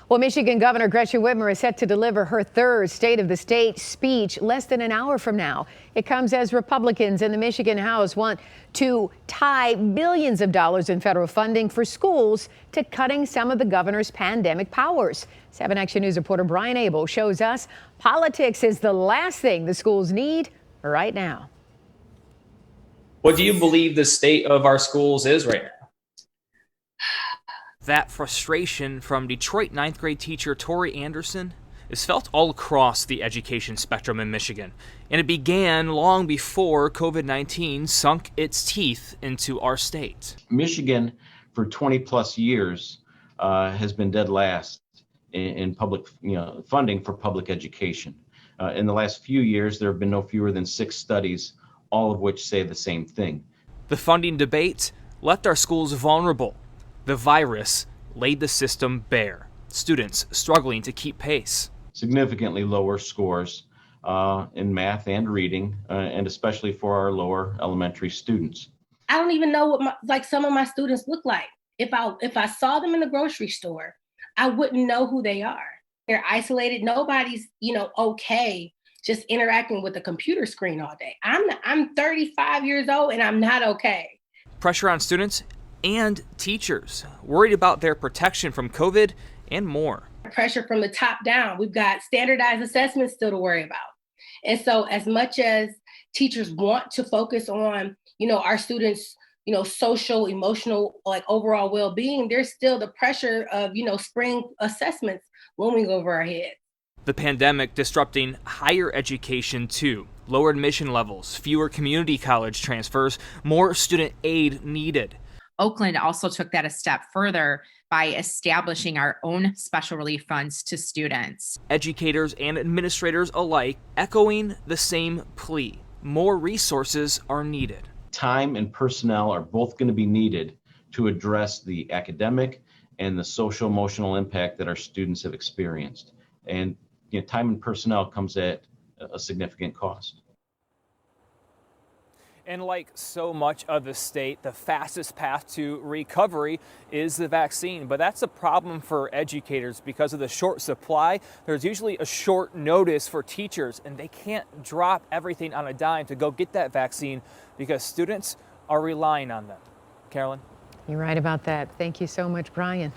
Well, Michigan Governor Gretchen Whitmer is set to deliver her third State of the State speech less than an hour from now. It comes as Republicans in the Michigan House want to tie billions of dollars in federal funding for schools to cutting some of the governor's pandemic powers. 7 Action News reporter Brian ABEL shows us politics is the last thing the schools need right now. What do you believe the state of our schools is right now? That frustration from Detroit 9th grade teacher Tori Anderson is felt all across the education spectrum in Michigan, and it began long before COVID-19 sunk its teeth into our state. Michigan, for 20 plus years, has been dead last in public funding for public education. In the last few years, there have been no fewer than 6 studies, all of which say the same thing. The funding debate left our schools vulnerable. The virus laid the system bare. Students struggling to keep pace. Significantly lower scores in math and reading, and especially for our lower elementary students. I don't even know what some of my students look like. If I saw them in the grocery store, I wouldn't know who they are. They're isolated. Nobody's okay just interacting with a computer screen all day. I'm 35 years old and I'm not okay. Pressure on students and teachers, worried about their protection from COVID and more. Pressure from the top down. We've got standardized assessments still to worry about. And so as much as teachers want to focus on, our students, social, emotional, overall well-being, there's still the pressure of, spring assessments looming over our heads. The pandemic disrupting higher education too. Lower admission levels, fewer community college transfers, more student aid needed. Oakland also took that a step further by establishing our own special relief funds to students. Educators and administrators alike echoing the same plea. More resources are needed. Time and personnel are both going to be needed to address the academic and the social emotional impact that our students have experienced. And time and personnel comes at a significant cost. And like so much of the state, the fastest path to recovery is the vaccine. But that's a problem for educators because of the short supply. There's usually a short notice for teachers, and they can't drop everything on a dime to go get that vaccine because students are relying on them. Carolyn? You're right about that. Thank you so much, Brian.